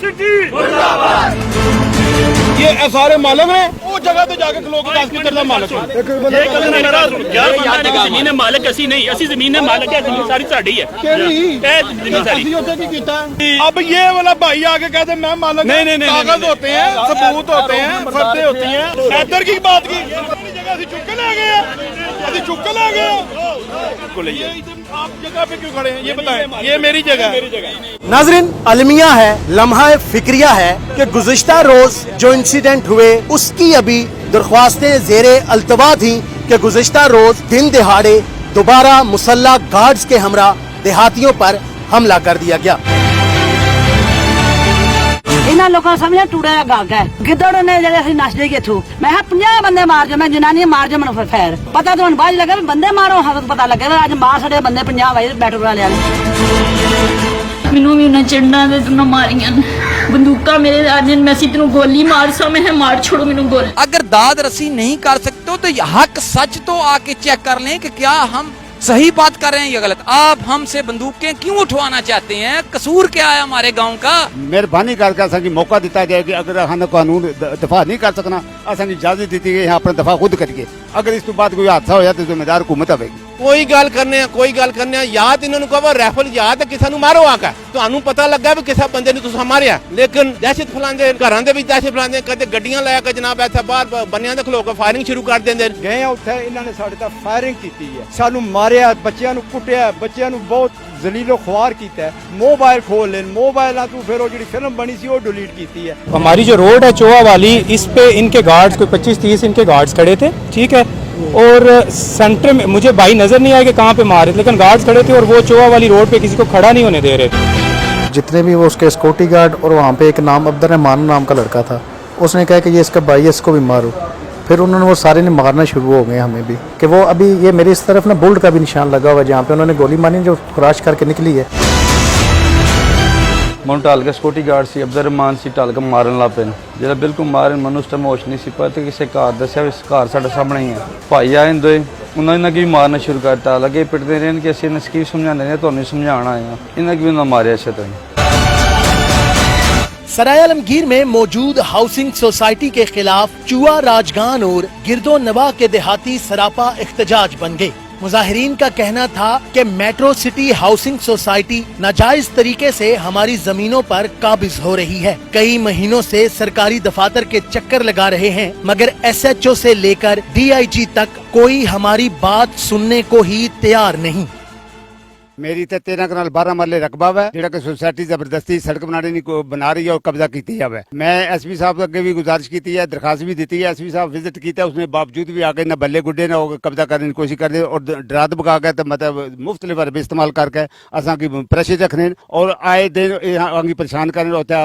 City ये सारे मालक ने वो जगह ਤੇ ਜਾ ਕੇ ਖਲੋ ਕੇ 10 ਕਿੱਲੇ ਦਾ ਮਾਲਕ ਹੈ। ਇਹ ਗੱਲ ਨਹੀਂ ਮੇਰਾ ਯਾਰ ਬੰਦਾ ਨੇ ਜ਼ਮੀਨ ਹੈ ਮਾਲਕ ਅਸੀਂ ਨਹੀਂ, ਅਸੀਂ ਜ਼ਮੀਨ ਹੈ ਮਾਲਕ ਹੈ, ਜ਼ਮੀਨ ਸਾਰੀ ਸਾਡੀ ਹੈ। ਕਿਹੜੀ ਇਹ ਜ਼ਮੀਨ ਸਾਡੀ। ਅਸੀਂ ਉੱਥੇ ਕੀ ਕੀਤਾ? अब ये वाला भाई आके कहते मैं मालक, नहीं कागज होते हैं, सबूत होते हैं, फर्दे होती हैं। हैदर की बात की जगह ਅਸੀਂ चुक के ले गए, ਅਸੀਂ चुक के ले गए। आप जगह पे क्यों खड़े हैं ये बताएं? ये मेरी जगह है। नाज़रीन, अलमिया है, लम्हा फिक्रिया है कि गुज़िश्ता रोज जो इंसिडेंट हुए उसकी अभी दरख्वास्तें ज़ेरे अल्तवा थी कि गुज़िश्ता रोज दिन दिहाड़े दोबारा मुसल्ला गार्ड्स के हमरा देहातियों पर हमला कर दिया गया। इन्हां लोगों समझे टूड़ा गग है गिदड़ ने जड़े असि नसदे गए थू मैं 50 बंदे मार जो मैं जनानी मार जो मैं फैर पता तो बाद लगे बंदे मारो हद पता लगे अज मार छड़े बंदे 50 वजे बैटल वाले मैनू भी उन्हें चिड़ना तूं मारियां बंदूका मेरे आज मैं तेन गोली मार सा मैं मार छोड़ो मैनू गोली। अगर दाद रसी नहीं कर सकते तो हक सच तो आके चेक कर लें कि क्या हम सही बात कर रहे हैं या गलत। आप हमसे बंदूकें क्यों उठवाना चाहते हैं? कसूर क्या है हमारे गांव का? मेहरबानी करके असांखे मौका दिता जाए कि अगर हम कानून दफा नहीं कर सकना असांखे इजाजत दी गई है अपना दफा खुद करिए। अगर इस तो बाद कोई हादसा होया तो जिम्मेदार हुकूमत आवेगी। कोई गल करने याद इन्होंने कहो राइफल याद है किसी मारो आकर तो पता लगा भी किसी बंदे ने मारिया लेकिन दहशत फैलाते घरों के दहशत फैलाते कदे गड्डियां लैके जनाब ऐसा बाहर बनिया ते खलो के फायरिंग शुरू कर देंगे। गए उत्थे इन्होंने साडे ते फायरिंग की है, सानू मारिया, बच्चों को कुटिया, बच्चों को बहुत जलीलो ख्वार किया है। मोबाइल खोल ले मोबाइल तू फिर जी फिल्म बनी सी वो डिलीट की है। हमारी जो रोड है चोआ वाली इस पे इनके गार्ड्स कोई 25-30 इनके गार्ड्स खड़े थे, ठीक है, और सेंटर में मुझे भाई नजर नहीं आया कि कहाँ पे मारे, लेकिन गार्ड्स खड़े थे और वो चोआ वाली रोड पे किसी को खड़ा नहीं होने दे रहे थे। जितने भी वो उसके सिक्योरिटी गार्ड और वहाँ पे एक नाम अब्दुर्रहमान नाम का लड़का था, उसने कहा कि ये इसका भाई है इसको भी मारो। फिर उन्होंने वो सारे ने मारना शुरू हो गए हमें भी कि वो अभी ये मेरी इस तरफ ना बुल्ट का भी निशान लगा हुआ है जहाँ पे उन्होंने गोली मारी जो क्रैश करके निकली है। मैं ढल के सिक्योरिटी गार्ड से अब्दुर्रहमान से ढल के मारन लग पे जो बिल्कुल मारन मैं उस टाइम होश नहीं सी पता किसी घर दसिया घर साढ़े सामने ही है भाई आए दो उन्होंने भी मारना शुरू करता लगे पिटते रहे कि असं इन्हें की समझाने रहे तो समझाना आए इन्हें भी उन्हें मारे इस तरह। सराय आलमगीर में मौजूद हाउसिंग सोसाइटी के खिलाफ चुआ राजगान और गिरदो नवा के देहाती सरापा एहतजाज बन गए। मुजाहिरीन का कहना था कि मेट्रो सिटी हाउसिंग सोसाइटी नाजायज तरीके से हमारी जमीनों पर काबिज हो रही है। कई महीनों से सरकारी दफातर के चक्कर लगा रहे हैं मगर SHO से लेकर DIG तक कोई हमारी बात सुनने को ही तैयार नहीं। मेरी तो 13 कनाल 12 मरले रकबा है जो कि सोसाइटी जबरदस्ती सड़क बना रही है और कब्जा की है। मैं SP साहब अगे भी गुजारिश की है, दरखास्त भी दी है, SP साहब विजिट किया उसने बावजूद भी आके न बल्ले गुड्डे न कब्जा करने की कोशिश कर दे और डरा धमका के तो मतलब मुफ्त वर्ब इस्तेमाल करके असा की प्रेशर रखने और आए दिन परेशान करने होता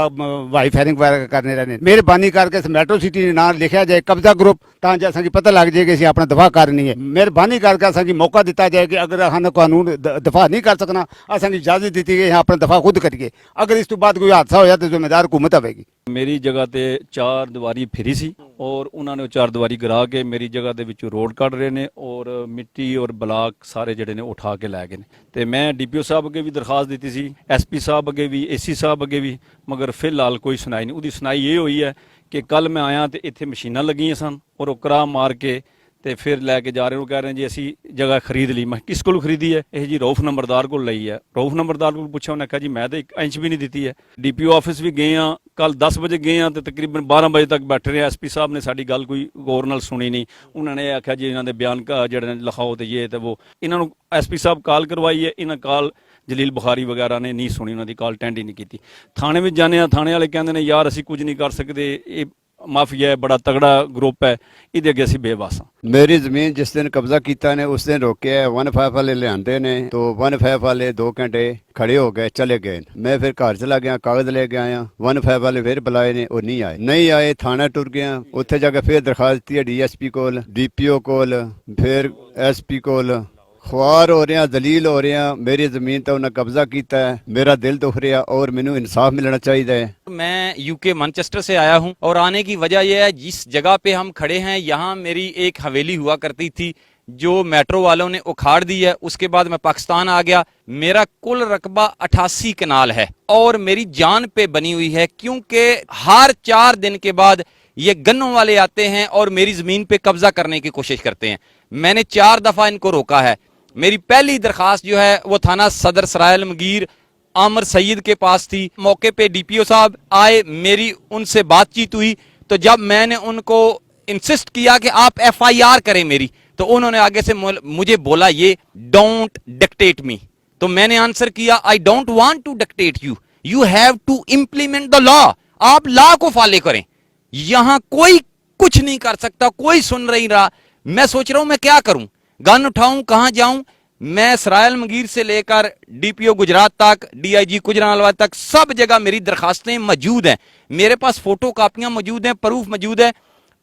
वाई फायरिंग वगैरह करने रहने। मेहरबानी करके मेट्रो सिटी ना लिखा जाए कब्जा ग्रुप ताकि असा पता लग जाए कि अपना दफा करनी है। मेहरबानी करके असा मौका दिता जाए कि अगर हम कानून दफा नहीं कर सकना असांखे इजाजत दी गई है अपना दफा खुद करिए। अगर इस तो बाद कोई हादसा होया तो जिम्मेदार हुकूमत आवेगी। मेरी जगह ते 4 दीवारी फिरी सी और उन्होंने 4 दीवारी गिरा के मेरी जगह दे विचों रोड कढ़ रहे ने और मिट्टी और ब्लाक सारे जड़े ने उठा के लै गए ते मैं DPO साहब अगे भी दरखास्त दी सी, SP साहब अगे भी, AC साहब अगे भी, मगर फिलहाल कोई सुनाई नहीं। उहदी सुनाई ये हुई है कि कल मैं आया तो इत्थे मशीनां लगियां सन और ओकरा मार के ते फिर लैके जा रहे हो कह रहे हैं जी असी जगह खरीद ली। मैं किस को खरीदी है? यह जी रऊफ नंबरदार को ली है। रऊफ नंबरदार को पूछा उन्हें कहा जी मैं तो 1 इंच भी नहीं दी है। DPO ऑफिस भी गए हाँ, कल 10 बजे गए हाँ तो तकरीबन 12 बजे तक बैठे रहे। SP साहब ने साड़ी गल कोई गौर नाल सुनी नहीं। उन्होंने आख्या जी इन्होंने बयान जड़े लिखाओ तो ये तो वो इन्होंने SP साहब कॉल करवाई है, इन्हें कॉल जलील बुखारी वगैरह ने नहीं सुनी, उन्होंने कॉल अटेंड ही नहीं की। थाने में जाने थाने वाले कहते हैं यार असी कुछ नहीं कर सकते, ये माफिया है, बड़ा तगड़ा ग्रुप है, इहदे अगे असीं बेबस हाँ। मेरी जमीन जिस दिन कब्जा किया ने उस दिन रोके 1-5 वाले लियांदे ने तो 1-5 वाले 2 घंटे खड़े हो गए चले गए। मैं फिर घर चला गया, कागज लेके आया, 1-5 वाले फिर बुलाए ने और नहीं आए थाना टुर गया, उत्थे जाके फिर दरखास्त दी है DSP कोल, DPO कोल, फिर SP कोल। ख्वार हो रहे हैं, दलील हो रहे हैं, मेरी जमीन तो उन्हें कब्जा किया है, मेरा दिल दुख रहा और मैनू इंसाफ मिलना चाहिए। मैं UK मैनचेस्टर से आया हूं और आने की वजह यह है जिस जगह पे हम खड़े हैं यहाँ मेरी एक हवेली हुआ करती थी जो मेट्रो वालों ने उखाड़ दी है। उसके बाद मैं पाकिस्तान आ गया। मेरा कुल रकबा 88 कनाल है और मेरी जान पे बनी हुई है, क्योंकि हर 4 दिन के बाद ये गन्नों वाले आते हैं और मेरी जमीन पे कब्जा करने की कोशिश करते हैं। मैंने 4 दफा इनको रोका है। मेरी पहली दरखास्त जो है वो थाना सदर सरायल मगीर आमर सईद के पास थी। मौके पे डीपीओ साहब आए, मेरी उनसे बातचीत हुई, तो जब मैंने उनको इंसिस्ट किया कि आप FIR करें मेरी, तो उन्होंने आगे से मुझे बोला ये डोंट डिक्टेट मी। तो मैंने आंसर किया I don't want to dictate you, you have to implement the law. आप लॉ को फॉलो करें। यहां कोई कुछ नहीं कर सकता, कोई सुन नहीं रहा। मैं सोच रहा हूं मैं क्या करूं, गन उठाऊं, कहां जाऊं। मैं सरायल मगीर से लेकर DPO गुजरात तक, DIG गुजरात तक सब जगह मेरी दरखास्तें मौजूद हैं। मेरे पास फोटो कापियां मौजूद हैं, प्रूफ मौजूद है।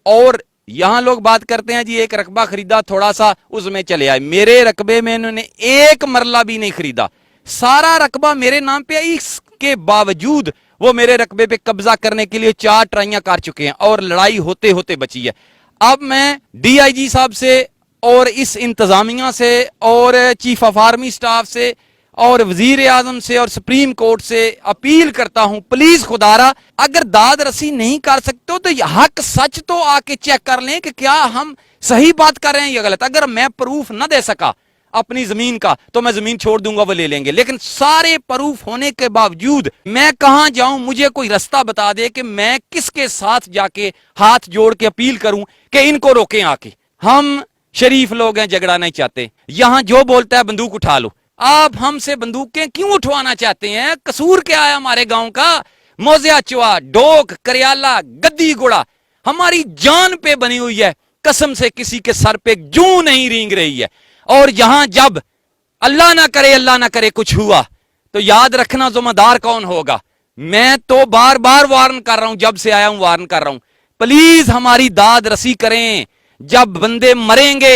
और यहां लोग बात करते हैं जी एक रकबा खरीदा, थोड़ा सा उसमें चले आए। मेरे रकबे में इन्होंने एक मरला भी नहीं खरीदा, सारा रकबा मेरे नाम पे। इसके बावजूद वो मेरे रकबे पे कब्जा करने के लिए 4 ट्राइयां कर चुके हैं और लड़ाई होते होते बची है। अब मैं DIG साहब से और इस इंतजामिया से और चीफ ऑफ आर्मी स्टाफ से और वजीर आजम से और सुप्रीम कोर्ट से अपील करता हूं, प्लीज खुदारा अगर दाद रसी नहीं कर सकते हो तो हक सच तो आके चेक कर लें कि क्या हम सही बात कर रहे हैं या गलत। अगर मैं प्रूफ न दे सका अपनी जमीन का तो मैं जमीन छोड़ दूंगा, वो ले लेंगे। लेकिन सारे प्रूफ होने के बावजूद मैं कहां जाऊं, मुझे कोई रास्ता बता दे कि मैं किसके साथ जाके हाथ जोड़ के अपील करूं कि इनको रोकें आके। हम शरीफ लोग हैं, झगड़ा नहीं चाहते। यहां जो बोलता है बंदूक उठा लो। आप हमसे बंदूकें क्यों उठवाना चाहते हैं? कसूर क्या है हमारे गांव का? मोजिया चुआ, डोक, करियाला, गद्दी गुड़ा हमारी जान पे बनी हुई है। कसम से किसी के सर पे जूं नहीं रेंग रही है। और यहां जब अल्लाह ना करे कुछ हुआ तो याद रखना जिम्मेदार कौन होगा। मैं तो बार बार वार्न कर रहा हूं, जब से आया हूं वार्न कर रहा हूं, प्लीज हमारी दाद रसी करें। जब बंदे मरेंगे,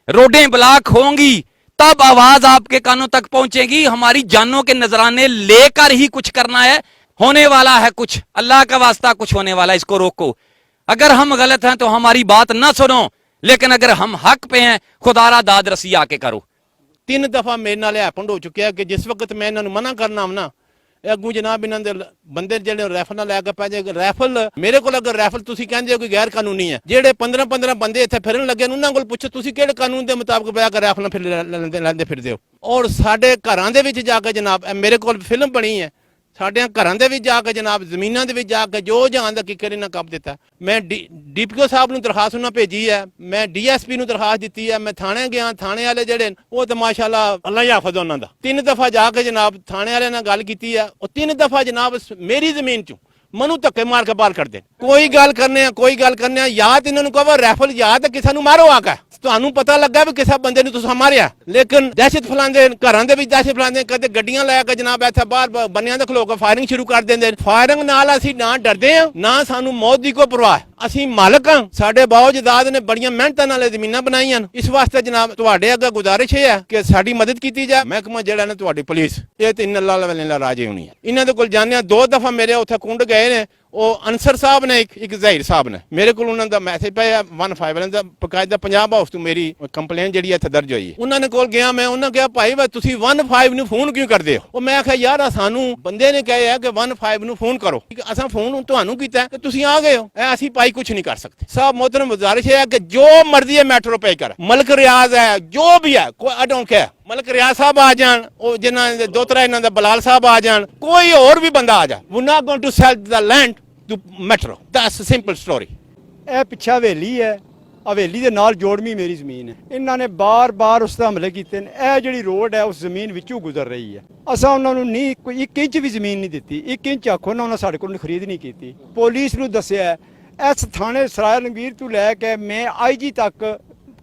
रोडें ब्लॉक होंगी, तब आवाज आपके कानों तक पहुंचेगी। हमारी जानों के नजराने लेकर ही कुछ करना है। होने वाला है कुछ, अल्लाह का वास्ता कुछ होने वाला है, इसको रोको। अगर हम गलत हैं तो हमारी बात ना सुनो, लेकिन अगर हम हक पे हैं खुदारा दाद रसी आके करो। 3 दफा मेरे नाल हैपन हो चुकिया कि जिस वक्त मैं इन्होंने मना करना हम ना, अगू जनाब इन्हों के बंदे जो रैफल ना लैके पै जाए। रैफल मेरे को अगर रैफल तुसी कहंदे हो कोई गैर कानूनी है, जेडे 15-15 बंदे इत्थे फिरन लगे उन्हां कोल पुछो तुसी किहड़े कानून के मुताबिक बैठ के रैफल फिर लैंदे फिरदे हो। और साडे घरां दे विच जाके जनाब मेरे कोल फिल्म बनी है, साडे घरां दे विच जाके जनाब जमीनां दे विच जाके जो जहां दा किकर इन्हां कब दिता। मैं DPO साहब नूं दरखास्त उन्हां भेजी है, मैं DSP नूं दरखास्त दित्ती है, मैं थाने गया, थाने वाले जेहड़े वो तो माशाअल्लाह अल्लाह ही हाफिज़ उन्हां दा। 3 दफा जाके जनाब थाने वाले नाल गल कीती है, और 3 दफा जनाब मेरी जमीन चों मनु धक्के मार के बाहर कर दे। कोई गल करने या तो इन्होंने कहो रैफल या तो किसी मारो आके, ਤੁਹਾਨੂੰ पता लगा भी किसी बंदे ने तुसा मारिया। लेकिन दहशत फैलाते, घरों के दहशत फैलाते, कदे गड्डियां लैके जनाब इत्थे बाहर बनियां ते खलो के फायरिंग शुरू कर देंगे। फायरिंग नाल असीं ना डरदे हां ना सानू मौत दी कोई परवाह। असीं मालक हां, साडे बाओ जदाद ने बड़ियां मेहनतां नाल जमीनां बनाईयां। इस वास्ते जनाब तुहाडे अगे गुजारिश है कि साडी मदद की जाए। महकमा जिहड़ा ने तुहाडी पुलिस ये तो इन्ना अल्लाह वल्ला राजी होनी है। इन्हां दे कोल जाने 2 दफा मेरे उत्थे कुंड गए ने, वो अंसर साहब ने एक ज़हीर साहब ने मेरे को उन्होंने दा मैसेज पाया 15 ਦਾ ਬਕਾਇਦਾ पंजाब हाउस ਤੋਂ मेरी कंप्लेन ਜਿਹੜੀ ਇੱਥੇ ਦਰਜ ਹੋਈ ਹੈ। ਉਹਨਾਂ ਨੇ ਕੋਲ ਗਿਆ, ਮੈਂ ਉਹਨਾਂ ਕਿਹਾ ਭਾਈ ਵਾ ਤੁਸੀਂ 15 ਨੂੰ ਫੋਨ ਕਿਉਂ ਕਰਦੇ ਹੋ? ਉਹ ਮੈਂ ਆਖਿਆ ਯਾਰ ਸਾਨੂੰ ਬੰਦੇ ਨੇ ਕਿਹਾ ਹੈ ਕਿ 15 ਨੂੰ ਫੋਨ ਕਰੋ, ਅਸਾਂ ਫੋਨ ਤੁਹਾਨੂੰ ਕੀਤਾ ਤੇ ਤੁਸੀਂ ਆ ਗਏ ਹੋ, ਇਹ ਅਸੀਂ ਭਾਈ ਕੁਝ ਨਹੀਂ ਕਰ ਸਕਦੇ। साहब मोहतरम गुजारिश है कि जो मर्जी है मेट्रो पे कर, मलक रियाज है, जो भी है, कोई आई डोंट केयर, मलक रियाज साहब आ जान, जिन्होंने 2-3 इन्हों का बलाल साहब आ जान, कोई और भी बंदा आ जाए, we not going to sell the land to metro. That's a simple story. ਇਹ ਪਿੱਛੇ ਹਵੇਲੀ ਹੈ, ਹਵੇਲੀ ਦੇ ਨਾਲ ਜੋੜਵੀਂ ਮੇਰੀ ਜ਼ਮੀਨ ਹੈ। ਇਹਨਾਂ ਨੇ ਬਾਰ-ਬਾਰ ਉਸ ਤੇ ਹਮਲੇ ਕੀਤੇ ਨੇ। ਇਹ ਜਿਹੜੀ ਰੋਡ ਹੈ ਉਸ ਜ਼ਮੀਨ ਵਿੱਚੋਂ ਗੁਜ਼ਰ ਰਹੀ ਹੈ। ਅਸਾਂ ਉਹਨਾਂ ਨੂੰ ਨਹੀਂ ਕੋਈ 1 ਇੰਚ ਵੀ ਜ਼ਮੀਨ ਨਹੀਂ ਦਿੱਤੀ। 1 ਇੰਚ ਆਖੋ ਨਾ, ਉਹਨਾਂ ਸਾਡੇ ਕੋਲ ਖਰੀਦ ਨਹੀਂ ਕੀਤੀ। ਪੁਲਿਸ ਨੂੰ ਦੱਸਿਆ, ਇਸ ਥਾਣੇ ਸਰਾਇਲ ਲੰਗੀਰ ਤੋਂ ਲੈ ਕੇ ਮੈਂ IG ਤੱਕ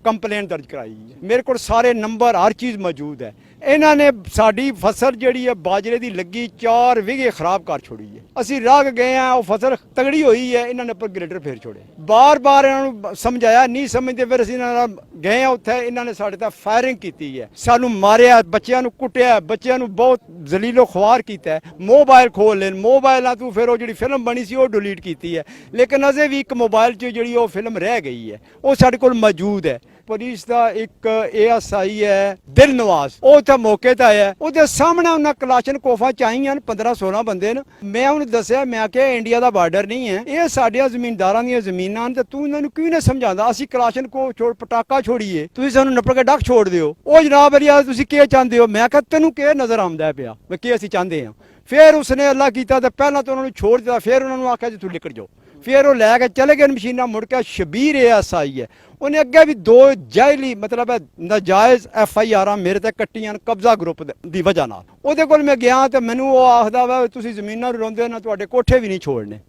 ਕੰਪਲੇਂਟ ਦਰਜ ਕਰਾਈ ਹੈ। ਮੇਰੇ ਕੋਲ ਸਾਰੇ ਨੰਬਰ ਹਰ ਚੀਜ਼ ਮੌਜੂਦ ਹੈ। ਇਹਨਾਂ ਨੇ ਸਾਡੀ ਫਸਲ ਜਿਹੜੀ ਹੈ ਬਾਜਰੇ ਦੀ ਲੱਗੀ 4 ਵਿਗੇ ਖਰਾਬ ਕਰ ਛੋੜੀ ਹੈ। ਅਸੀਂ ਰਾਗ ਗਏ ਆ, ਉਹ ਫਸਲ ਤਗੜੀ ਹੋਈ ਹੈ, ਇਹਨਾਂ ਨੇ ਪਰ ਗ੍ਰੇਡਰ ਫੇਰ ਛੋੜੇ। ਬਾਰ-ਬਾਰ ਇਹਨਾਂ ਨੂੰ ਸਮਝਾਇਆ, ਨਹੀਂ ਸਮਝਦੇ। ਫਿਰ ਅਸੀਂ ਇਹਨਾਂ ਨਾਲ ਗਏ ਆ ਉੱਥੇ, ਇਹਨਾਂ ਨੇ ਸਾਡੇ ਤੇ ਫਾਇਰਿੰਗ ਕੀਤੀ ਹੈ, ਸਾਨੂੰ ਮਾਰਿਆ, ਬੱਚਿਆਂ ਨੂੰ ਕੁੱਟਿਆ, ਬੱਚਿਆਂ ਨੂੰ ਬਹੁਤ ਜ਼ਲੀਲੋ ਖੁਆਰ ਕੀਤਾ। ਮੋਬਾਈਲ ਖੋਲ ਲੈਣ, ਮੋਬਾਈਲਾਂ ਤੋਂ ਫਿਰ ਉਹ ਜਿਹੜੀ ਫਿਲਮ ਬਣੀ ਸੀ ਉਹ ਡਿਲੀਟ ਕੀਤੀ ਹੈ। ਲੇਕਿਨ ਅਜੇ ਵੀ ਇੱਕ ਮੋਬਾਈਲ 'ਚ ਜਿਹੜੀ ਉਹ ਫਿਲਮ ਰਹਿ ਗਈ ਹੈ, ਉਹ ਸਾਡੇ ਕੋਲ ਮੌਜੂਦ ਹੈ। ਪੁਲਿਸ ਦਾ ਇੱਕ ASI ਹੈ ਦਿਲ ਨਵਾਜ਼, ਉਹ ਤਾਂ ਮੌਕੇ ਤੇ ਆਇਆ, ਉਹਦੇ ਸਾਹਮਣੇ ਉਹਨਾਂ ਕਲਾਸ਼ਨ ਕੋਫਾ ਚਾਹੀਆਂ 15-16 ਬੰਦੇ ਨੇ। ਮੈਂ ਉਹਨੂੰ ਦੱਸਿਆ, ਮੈਂ ਕਿਹਾ ਇੰਡੀਆ ਦਾ ਬਾਰਡਰ ਨਹੀਂ ਹੈ, ਇਹ ਸਾਡੀਆਂ ਜ਼ਮੀਨਦਾਰਾਂ ਦੀਆਂ ਜ਼ਮੀਨਾਂ ਨੇ, ਤੇ ਤੂੰ ਇਹਨਾਂ ਨੂੰ ਕਿਉਂ ਨਹੀਂ ਸਮਝਾਉਂਦਾ? ਅਸੀਂ ਕਲਾਸ਼ਨ ਕੋ ਪਟਾਕਾ ਛੋੜੀਏ, ਤੁਸੀਂ ਸਾਨੂੰ ਨੱਪੜ ਕੇ ਡੱਕ ਛੋੜ ਦਿਓ। ਉਹ ਜਨਾਬ ਅਲੀ ਤੁਸੀਂ ਕੀ ਚਾਹੁੰਦੇ ਹੋ? ਮੈਂ ਕਿਹਾ ਤੈਨੂੰ ਕੀ ਨਜ਼ਰ ਆਉਂਦਾ ਪਿਆ ਵੀ ਕੀ ਅਸੀਂ ਚਾਹੁੰਦੇ ਹਾਂ? ਫਿਰ ਉਸਨੇ ਅੱਲਾ ਕੀਤਾ ਤੇ ਪਹਿਲਾਂ ਤਾਂ ਉਹਨਾਂ ਨੂੰ ਛੋੜ ਦਿੱਤਾ, ਫਿਰ ਉਹਨਾਂ ਨੂੰ ਆਖਿਆ ਜੀ ਤੂੰ ਨਿਕਲ ਜਾਓ। ਫਿਰ ਉਹ ਲੈ ਕੇ ਚਲੇ ਗਏ ਮਸ਼ੀਨਾਂ। ਮੁੜ ਕੇ ਸ਼ਬੀਰ ASI ਹੈ, ਉਹਨੇ ਅੱਗੇ ਵੀ 2 ਜਾਇਲੀ ਮਤਲਬ ਨਾਜਾਇਜ਼ FIR ਮੇਰੇ ਤੇ ਕੱਟੀਆਂ ਕਬਜ਼ਾ ਗਰੁੱਪ ਦੀ ਵਜ੍ਹਾ ਨਾਲ। ਉਹਦੇ ਕੋਲ ਮੈਂ ਗਿਆ ਤੇ ਮੈਨੂੰ ਉਹ ਆਖਦਾ ਵਾ ਤੁਸੀਂ ਜ਼ਮੀਨਾਂ ਨੂੰ ਰੋਂਦੇ ਨਾ, ਤੁਹਾਡੇ ਕੋਠੇ ਵੀ ਨਹੀਂ ਛੋੜਨੇ।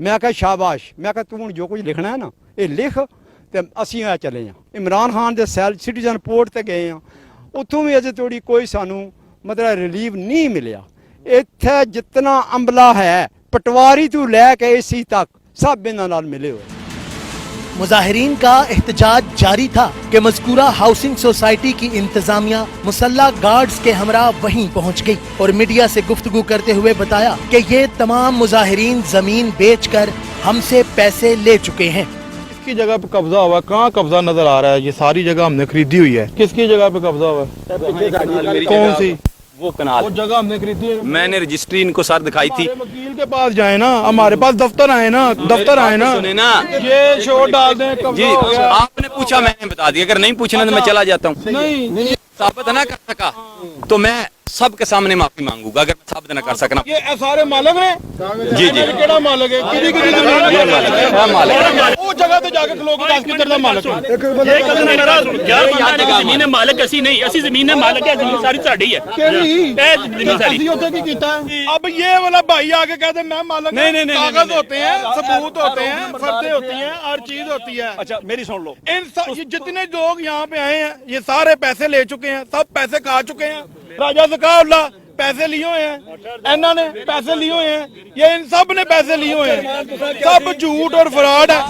ਮੈਂ ਕਿਹਾ ਸ਼ਾਬਾਸ਼। ਮੈਂ ਕਿਹਾ ਤੂੰ ਹੁਣ ਜੋ ਕੁਝ ਲਿਖਣਾ ਹੈ ਨਾ ਇਹ ਲਿਖ, ਤੇ ਅਸੀਂ ਆ ਚਲੇ ਹਾਂ ਇਮਰਾਨ ਖਾਨ ਦੇ ਸਿਟੀਜ਼ਨ ਪੋਰਟ ਤੇ ਗਏ ਹਾਂ, ਉੱਥੋਂ ਵੀ ਅਜੇ ਤੋੜੀ ਕੋਈ ਸਾਨੂੰ ਮਤਲਬ ਰਿਲੀਵ ਨਹੀਂ ਮਿਲਿਆ। ਇੱਥੇ ਜਿਤਨਾ ਅਮਲਾ ਹੈ पटवारी तू लैके AC तक सब इन्हां नाल मिले हुए। मुजाहिरीन का एहतजाज जारी था कि मज़कूरा हाउसिंग सोसाइटी की इंतजामिया मुसल्ला गार्ड्स के हमरा वहीं पहुंच गई और मीडिया से गुफ्तगू करते हुए बताया कि ये तमाम मुजाहिरीन जमीन बेचकर हमसे पैसे ले चुके हैं। किसकी जगह पे कब्जा हुआ है? कहाँ कब्जा नजर आ रहा है? ये सारी जगह हमने खरीदी हुई है। किसकी जगह पे कब्जा हुआ है? कौन सी? वो कनाल, वो जगह हमने खरीदी है। मैंने रजिस्ट्री इनको सर दिखाई थी। वकील के पास जाए ना, हमारे पास दफ्तर आए ना, दफ्तर आए ना, सुने ना, ये शोर डाल दें जी कब्जा हो गया। आपने पूछा मैंने बता दिया, अगर नहीं पूछना तो मैं चला जाता हूँ। नहीं साबित ना कर सका तो मैं सबके सामने माफी मांगूंगा, अगर मैं साबित ना कर सकना। ये सारे मालक ने जी जी केड़ा मालक है? किदी किदी वो जगह ते जाके खलो के दस किधर दा मालक है? ਇਹ ਗੱਲ ਨੇ ਮੇਰਾ ਯਾਰ ਬੰਦਾ ਨਹੀਂ, ਜ਼ਮੀਨ ਮਾਲਕ ਅਸੀਂ ਨਹੀਂ, ਅਸੀਂ ਜ਼ਮੀਨ ਮਾਲਕ ਹੈ, ਜ਼ਮੀਨ ਸਾਰੀ ਸਾਡੀ ਹੈ। ਇਹ ਜ਼ਮੀਨ ਸਾਡੀ। ਅਸੀਂ ਉੱਥੇ ਕੀ ਕੀਤਾ है? अब ये वाला भाई आके कहते मैं मालक हूं। नहीं, कागज होते हैं, सबूत होते हैं, फर्दें होती हैं, हर चीज होती है। अच्छा मेरी सुन लो, ये जितने लोग यहाँ पे आए हैं ये सारे पैसे ले चुके हैं, सब पैसे खा चुके हैं। राजा ज़काउल्लाह पैसे लिए हुए हैं, इन्हों ने पैसे लिए हुए हैं, ये इन सब ने पैसे लिए हुए हैं, सब झूठ और फ्रॉड है।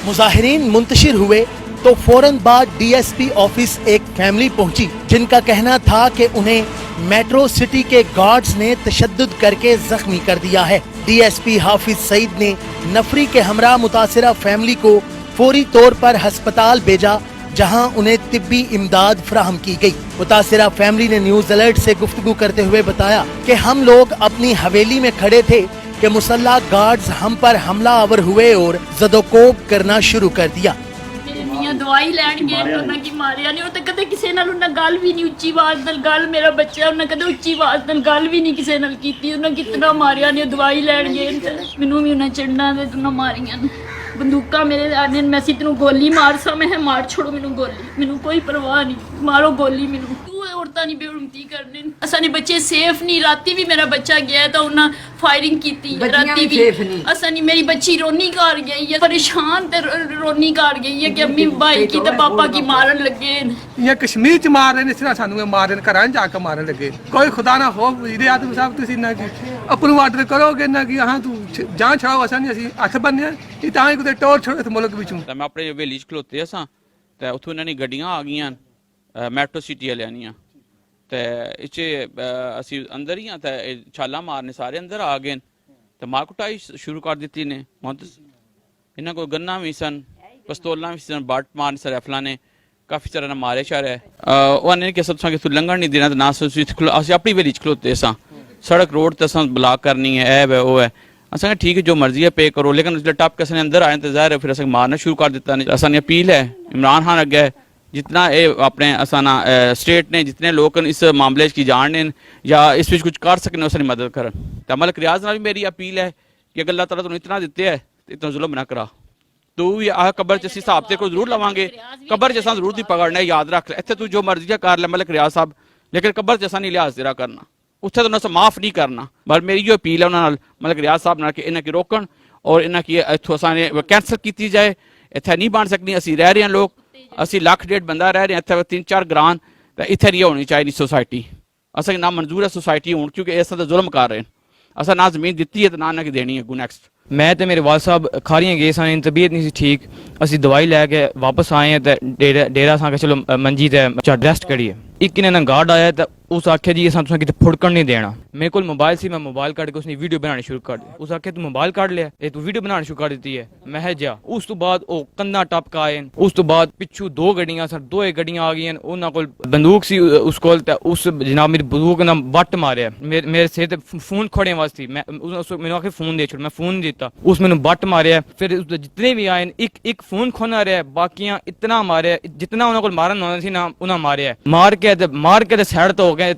मुजाहिरीन मुंतशिर हुए तो फौरन बाद DSP ऑफिस एक फैमिली पहुंची जिनका कहना था कि उन्हें मेट्रो सिटी के गार्ड्स ने तशद्दुद करके जख्मी कर दिया है। DSP हाफिज सईद ने नफरी के हमरा मुतासिरा फैमिली को फौरी तौर पर अस्पताल भेजा जहां उन्हें तिब्बी इमदाद फराहम की गई। मुतासिरा फैमिली ने न्यूज अलर्ट से गुफ्तगू करते हुए बताया कि हम लोग अपनी हवेली में खड़े थे कि मुसल्ला गार्ड्स हम पर हमला आवर हुए और जदोकोब करना शुरू कर दिया। दवाई लैन गए उन्हें की मारिया नहीं, तो कदे किसी नाल उन्हें गल भी नहीं, उच्ची आवाज नाल गल, मेरा बच्चा उन्हें कदे उच्ची आवाज नाल गल भी नहीं किसी नाल कीती। उन्हें कितना मारिया नहीं, दवाई लैन गए मैनू भी उन्हें चढ़ना ते उन्हें मारिया बंदूका मेरे आने मैं तेन गोली मार सा, मैं मार छोड़ो मैनू गोली, मैनू कोई परवाह नहीं, मारो गोली मैनू। तू औरतां नहीं बेउमती करने, असां ने बच्चे सेफ नहीं। राती भी मेरा बच्चा गया तो उन्हें फायरिंग की, राती भी असां नहीं, मेरी बच्ची रोनी घर गई है, परेशान ते रोनी घर गई है कि अम्मी भाई की ते पापा की मारन लगे। ये कश्मीर च मार रहे ने, इस तरह सानू मारन घर जाके मारन लगे। कोई खुदा ना हो वज़ीर आज़म साहब तुसीं ना की अपनू आर्डर करोगे ना कि हाँ तू जान छाओ, असां नहीं असीं हथ बन्ने ये तां ही टोर छोड़ इस मुल्क विचों। मैं अपने हवेली च खलोते असां ते उत्थों इन्हां दी गड्डियां आ गईयां मैट्रो सिटी वालियां दियां ते इच असीं अंदर ही ते छालां मारने सारे अंदर आ गए ते मार कुटाई शुरू कर दित्ती ने। इन्हां कोल गन्ना भी सन, पिस्तौलां भी सन, बट मारने से राइफलां ने काफ़ी तरह मारे शारे। उन्होंने कि तुसां कि लंघण नहीं देना, ना असीं अपनी हवेली च खलोते असां, सड़क रोड ते असां ब्लॉक करनी है, ऐ वे वो है। असें ठीक है जो मर्जी है पे करो, लेकिन जिसले टप के असें अंदर आए तो ज़ाहिर है फिर असें मारना शुरू कर दिता। असां अपील है इमरान खान अगे जितना ये अपने असा ना स्टेट ने जितने लोग इस मामले की जानने या इस कुछ कर सकने उसकी मदद करन। तो मलिक रियाज नाल भी मेरी अपील है कि अगर अल्लाह ताला तुहानूं इतना दिते है तो इतना जुल्म ना करा। तू भी आह कबर च असीं हिसाब ते को जरूर लवांगे, कबर च असां जरूर दी पकड़ना, याद रख इत्थे तू जो मर्जी कर ले मलिक रियाज साहब, लेकिन कबर च असां नहीं लिहाज तेरा करना, उत्थे तो असां माफ़ नहीं करना। पर मेरी जो अपील है उन्होंने मलिक रियाज साहब नाल कि इन्हां की रोकण और इन्हां की इत्थों असां कैंसल की जाए। इत्थे नहीं बन सकनी, असीं रह रहे हैं लोग, असीं लाख डेढ़ बंदा रह रहे हैं इत्थे, 3-4 ग्रां ते इत्थे नहीं होनी चाहिए सोसाइटी। असें ना मंजूर है सोसाइटी होनी, क्योंकि इस तरह जुल्म कर रहे हैं। असां ना जमीन दित्ती है तो ना की देनी है। अगू नैक्सट मैं तो मेरे वाल साहब खारियां गए सन, तबीयत नहीं सी ठीक, असीं दवाई लैके वापस आए हैं तो डेरा असां चलो मंजी ते रेस्ट करिए। एक इन्हें गार्ड आया तो उस आख्या जी असा तुसें किते फुड़कन नहीं देना। मेरे को मोबाइल सी, मैं मोबाइल कट के उसने वीडियो बनानी शुरू कर दी। उस आख्या तू मोबाइल कट लिया, ये तू वीडियो बनानी शुरू कर दी है। मैं जा उस तो बाद ओ कंधा टपका आए, उस तो बाद पिछू 2 गड्डियां सर, 2 गड्डियां आ गई, उन्होंने कोल बंदूक सी उस कोल, उस जनाब मेरी बंदूक ने बट मारिया मेरे सिर ते फोन खड़े वास्ते। मैं मैंने आखिर फोन दे छोड़, मैं फोन नहीं दिता, उस मैंने बट मारिया। फिर जितने भी आए एक फोन खोना रहा, बाकियां इतना मारिया जितना उन्होंने कोल मारन होना सी ना उन्हें मारिया। मार के साइड तो हो गए,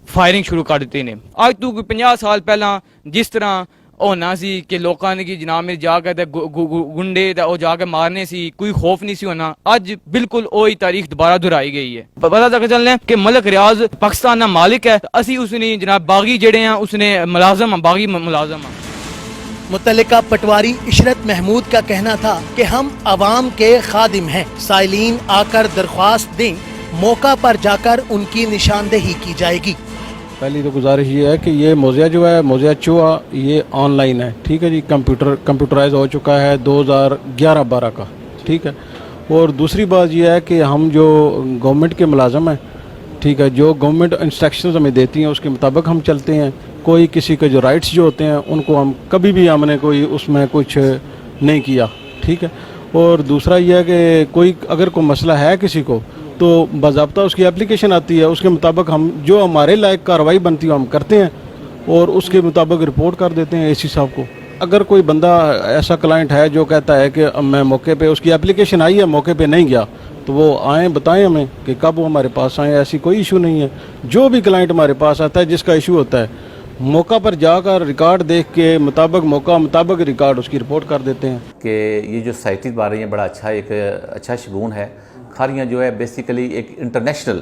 फायरिंग शुरू कर दी ने। आज तू 50 साल पहला जिस तरह होना सी कि लोगों ने की जनाब मेरी जाके गुंडे जाके मारने सी, कोई खौफ नहीं सी होना, आज बिल्कुल वही तारीख दोबारा दोहराई गई है। पता तक चलना कि मलिक रियाज पाकिस्तान का मालिक है, असी उसने जनाब बागी जेड़े हैं उसने मुलाजम बागी मुलाजम। मुतल्लिका पटवारी इशरत महमूद का कहना था कि हम अवाम के खादिम हैं, साइलीन आकर दरख्वास्त दें, मौका पर जाकर उनकी निशानदेही की जाएगी। पहली तो गुजारिश ये है कि ये मोज़िया जो है, मोज़िया चूहा, ये ऑनलाइन है, ठीक है जी, कंप्यूटराइज हो चुका है 2011-12 का, ठीक है। और दूसरी बात ये है कि हम जो गवर्नमेंट के मुलाजम हैं, ठीक है, जो गवर्नमेंट इंस्ट्रक्शंस हमें देती हैं उसके मुताबिक हम चलते हैं। कोई किसी के जो राइट्स जो होते हैं उनको हम कभी भी हमने कोई उसमें कुछ नहीं किया, ठीक है। और दूसरा ये है कि कोई अगर कोई मसला है किसी को तो बाज़ाब्ता उसकी एप्लीकेशन आती है, उसके मुताबिक हम जो हमारे लायक कार्रवाई बनती है हम करते हैं और उसके मुताबिक रिपोर्ट कर देते हैं एसी साहब को। अगर कोई बंदा ऐसा क्लाइंट है जो कहता है कि मैं मौके पे, उसकी एप्लीकेशन आई है मौके पे नहीं गया, तो वो आएँ बताएं हमें कि कब वो हमारे पास आएँ। ऐसी कोई इशू नहीं है। जो भी क्लाइंट हमारे पास आता है जिसका इशू होता है, मौका पर जाकर रिकॉर्ड देख के मुताबिक रिकॉर्ड उसकी रिपोर्ट कर देते हैं। कि ये जो सोसाइटी बन रही है बड़ा अच्छा शगुन है। खारियाँ जो है बेसिकली एक इंटरनेशनल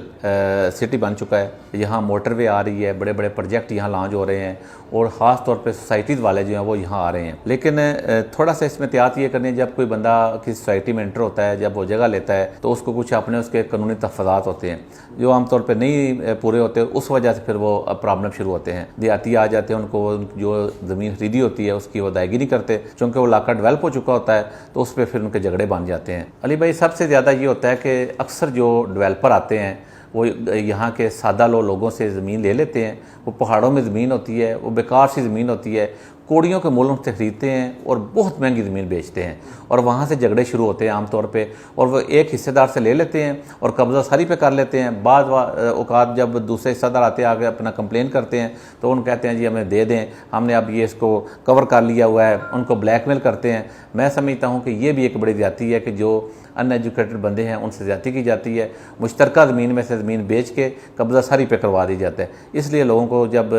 सिटी बन चुका है। यहाँ मोटरवे आ रही है, बड़े बड़े प्रोजेक्ट यहाँ लॉन्च हो रहे हैं और ख़ास तौर पे सोसाइटीज़ वाले जो हैं वो यहाँ आ रहे हैं। लेकिन थोड़ा सा इसमें एहतियात ये करनी है, जब कोई बंदा किसी सोसाइटी में एंटर होता है, जब वो जगह लेता है तो उसको कुछ अपने उसके कानूनी तहफ़्फ़ुज़ात होते हैं जो आमतौर पर नहीं पूरे होते, उस वजह से फिर वो प्रॉब्लम शुरू होते हैं। देहाती आ जाते हैं, उनको जो ज़मीन खरीदी होती है उसकी वो अदायगी नहीं करते, चूँकि वो इलाका डेवलप हो चुका होता है तो उस पर फिर उनके झगड़े बन जाते हैं। अली भाई, सबसे ज़्यादा ये होता है कि अक्सर जो डेवलपर आते हैं वो यहाँ के सादा लोगों से ज़मीन ले लेते हैं। वो पहाड़ों में ज़मीन होती है, वो बेकार सी ज़मीन होती है, कोड़ियों के मूलों से ख़रीदते हैं और बहुत महंगी ज़मीन बेचते हैं और वहाँ से झगड़े शुरू होते हैं आमतौर पे। और वो एक हिस्सेदार से ले लेते हैं और कब्ज़ा सारी पे कर लेते हैं। बाद औकात जब दूसरे हिस्सेदार आते आगे अपना कंप्लेन करते हैं तो उन कहते हैं जी हमें दे दें, हमने अब ये इसको कवर कर लिया हुआ है, उनको ब्लैकमेल करते हैं। मैं समझता हूँ कि ये भी एक बड़ी ज़्यादती है कि जो अनएजुकेटेड बंदे हैं उनसे ज़्यादती की जाती है। मुश्तरका ज़मीन में से ज़मीन बेच के कब्ज़ा सारी पे करवा दी जाता है। इसलिए लोगों को जब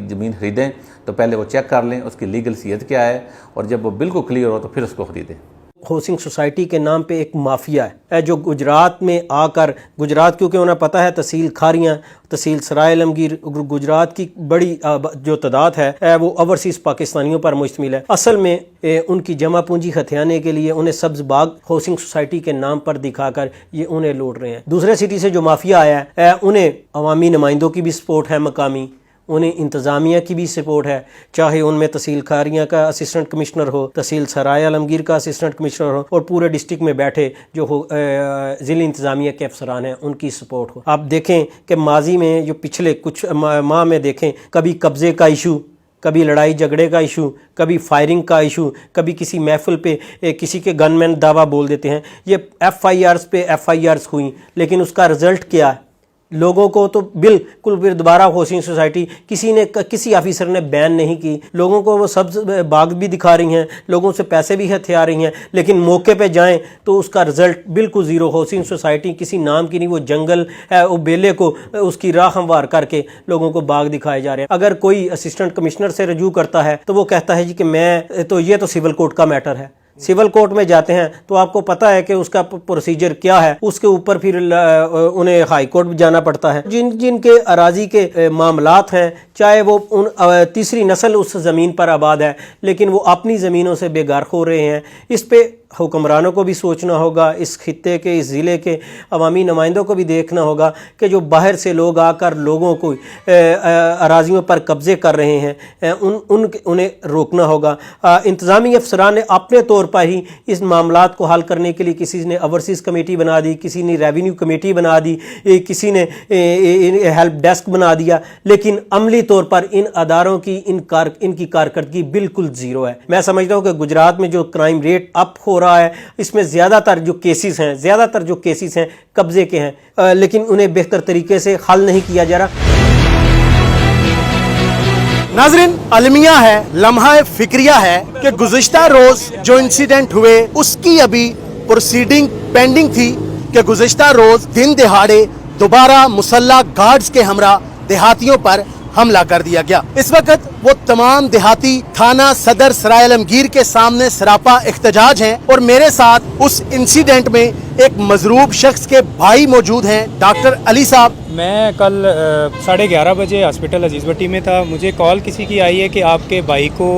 ज़मीन ख़रीदें तो पहले वो चेक कर लें उसकी लीगल सीयत क्या है और जब वो बिल्कुल क्लियर हो तो फिर उसको ख़रीदें। हाउसिंग सोसाइटी के नाम पे एक माफिया है जो गुजरात में आकर, गुजरात क्योंकि उन्हें पता है तहसील खारियाँ, तहसील सराय आलमगीर, गुजरात की बड़ी जो तादाद है वो ओवरसीज़ पाकिस्तानियों पर मुश्तमिल है। असल में उनकी जमा पूंजी हथियाने के लिए उन्हें सब्ज़ बाग हाउसिंग सोसाइटी के नाम पर दिखाकर ये उन्हें लूट रहे हैं। दूसरे सिटी से जो माफिया आया है उन्हें अवामी नुमाइंदों की भी सपोर्ट है, मकामी उन्हें इंतज़ामिया की भी सपोर्ट है, चाहे उनमें तहसील खारियाँ का असिस्टेंट कमिश्नर हो, तहसील सराय आलमगीर का असिस्टेंट कमिश्नर हो और पूरे डिस्ट्रिक्ट में बैठे जो हो ज़िला इंतज़ामिया के अफसरान हैं उनकी सपोर्ट हो। आप देखें कि माजी में जो पिछले कुछ माह में देखें, कभी कब्ज़े का इशू, कभी लड़ाई झगड़े का इशू, कभी फायरिंग का इशू, कभी किसी महफिल पे किसी के गनमैन दावा बोल देते हैं। ये FIRs पे FIRs हुई, लेकिन उसका रिज़ल्ट क्या है? लोगों को तो बिल्कुल फिर दोबारा हाउसिंग सोसाइटी किसी ऑफिसर ने बैन नहीं की। लोगों को वो सब बाग भी दिखा रही हैं, लोगों से पैसे भी हथिया रही हैं, लेकिन मौके पे जाएं तो उसका रिजल्ट बिल्कुल ज़ीरो। हाउसिंग सोसाइटी किसी नाम की नहीं, वो जंगल है, वो बेले को उसकी राह हमवार करके लोगों को बाग दिखाए जा रहे हैं। अगर कोई असिस्टेंट कमिश्नर से रजू करता है तो वो कहता है जी कि ये तो सिविल कोर्ट का मैटर है। सिविल कोर्ट में जाते हैं तो आपको पता है कि उसका प्रोसीजर क्या है, उसके ऊपर फिर उन्हें हाई कोर्ट भी जाना पड़ता है। जिनके अराजी के मामलात हैं, चाहे वो तीसरी नस्ल उस ज़मीन पर आबाद है, लेकिन वो अपनी ज़मीनों से बेगार हो रहे हैं, इस पे हुक्मरानों को भी सोचना होगा, इस खित्ते के, इस ज़िले के अवामी नुमाइंदों को भी देखना होगा कि जो बाहर से लोग आकर लोगों को अराजियों पर कब्ज़े कर रहे हैं, उन्हें रोकना होगा। इंतज़ामी अफसरान ने अपने तौर पर ही इस मामलात को हल करने के लिए किसी ने ओवरसीज़ कमेटी बना दी, किसी ने रेवेन्यू कमेटी बना दी, किसी ने हेल्प डेस्क बना दिया, लेकिन अमली तौर पर इन अदारों की इनकी कारकर्दगी बिल्कुल ज़ीरो है। मैं समझता हूँ कि गुजरात में जो क्राइम रेट अप हो रहा है, इसमें ज़्यादातर जो केसेस हैं कब्जे के हैं, लेकिन उन्हें बेहतर तरीके से हल नहीं किया जा रहा। नाज़रीन, अलमिया है, लम्हा फिक्रिया है कि गुज़िश्ता रोज जो इंसिडेंट हुए उसकी अभी प्रोसीडिंग पेंडिंग थी कि गुज़िश्ता रोज दिन दिहाड़े दोबारा मुसल्ला गार्ड्स के हमरा देहातियों पर हमला कर दिया गया। इस वक्त वो तमाम देहाती थाना सदर सराय आलमगीर के सामने सरापा इख्तिजाज हैं और मेरे साथ उस इंसिडेंट में एक मजरूब शख्स के भाई मौजूद हैं, डॉक्टर अली साहब। मैं कल 11:30 बजे हॉस्पिटल अजीज़ भट्टी में था। मुझे कॉल किसी की आई है कि आपके भाई को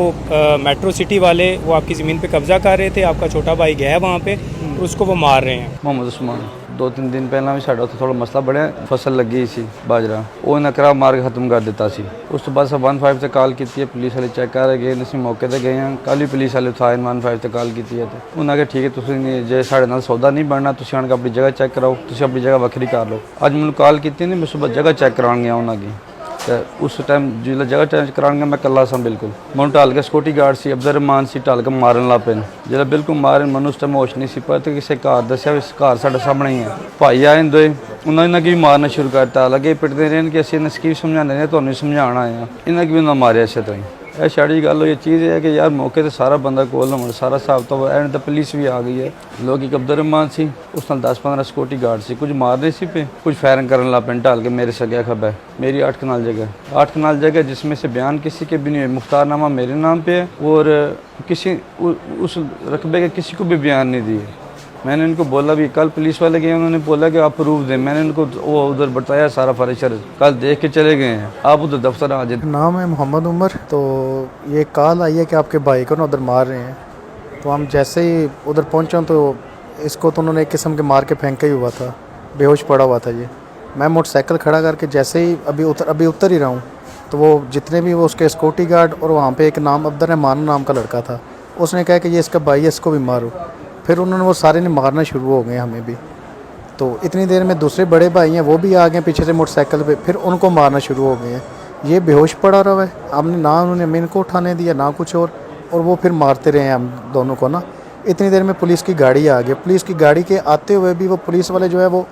मेट्रो सिटी वाले वो आपकी ज़मीन पे कब्जा कर रहे थे, आपका छोटा भाई गया है वहाँ पे, उसको वो मार रहे हैं। मोहम्मद उस्मान 2-3 दिन पहला भी साढ़ा उत्थे थोड़ा मसला बढ़िया, फसल लगी सी बाजरा, वो नकरा मार के खत्म कर दिता सी। उस तो बाद 15 से कॉल की है, पुलिस वाले चेक कर गए, असं मौके पर गए हैं, कल भी पुलिस वाले उत्थे 15 से कॉल की है, तो उन्हें ठीक है तुसीं जे साढ़े नाल सौदा नहीं बनना, तुसीं आण के अपनी जगह चेक कराओ, तुसीं अपनी जगह वक्री कर लो। अज मैंने कॉल की नहीं, मैं सुबह जगह चेक करान गया उन्होंने, तो उस टाइम जो जगह चेक करान गया मैं कला सा बिल्कुल, मैं ढाल के सिक्योरिटी गार्ड से अब्दुल रहमान से ढाल के मारन लग पे, जो बिल्कुल मारन मैं उस टाइम होश नहीं सी पता, तो किसी घर दसिया भी घर साढ़े सामने ही है, भाई आए दोए उन्होंने भी मारना शुरू करता, लगे पिटते रहे कि असं इन्हें समझाने रहे, तो समझाना आए, इन्हें भी उन्हें मारे इस तरह। यह छड़ी गल ये चीज़ है कि यार मौके पर सारा बंदा कोल हो, सारा हिसाब तो एंड तो पुलिस भी आ गई है, लोग एक अब्दुल रहमान सी, उस 10-15 सिक्योरिटी गार्ड से, कुछ मारने सी पे, कुछ फायरिंग करने लग पे ढाल के मेरे सगया खबर है। मेरी 8 कनाल जगह जिसमें से बयान किसी के भी नहीं है, मुख्तारनामा मेरे नाम पे है और किसी उस रकबे के किसी को भी बयान नहीं दिए। मैंने इनको बोला भी, कल पुलिस वाले गए, उन्होंने बोला कि आप प्रूफ दें, मैंने इनको वो उधर बताया सारा फर्नीचर, कल देख के चले गए हैं, आप उधर दफ्तर आ जाए। नाम है मोहम्मद उमर। तो ये कॉल आई है कि आपके भाई को ना उधर मार रहे हैं, तो हम जैसे ही उधर पहुँचा तो इसको तो उन्होंने एक किस्म के मार के फेंका ही हुआ था, बेहोश पड़ा हुआ था ये। मैं मोटरसाइकिल खड़ा करके जैसे ही अभी उतर ही रहा हूँ, तो वो जितने भी वो उसके सिक्योरिटी गार्ड और वहाँ पे एक नाम अब्दुल रहमान नाम का लड़का था, उसने कहा कि ये इसका भाई है, इसको भी मारो। फिर उन्होंने वो सारे ने मारना शुरू हो गए हमें भी। तो इतनी देर में दूसरे बड़े भाई हैं वो भी आ गए पीछे से मोटरसाइकिल पे, फिर उनको मारना शुरू हो गए हैं। ये बेहोश पड़ा रहा है, हमने ना उन्होंने मेन को उठाने दिया ना कुछ और वो फिर मारते रहे हम दोनों को ना। इतनी देर में पुलिस की गाड़ी आ गई। पुलिस की गाड़ी के आते हुए भी वो पुलिस वाले जो है वो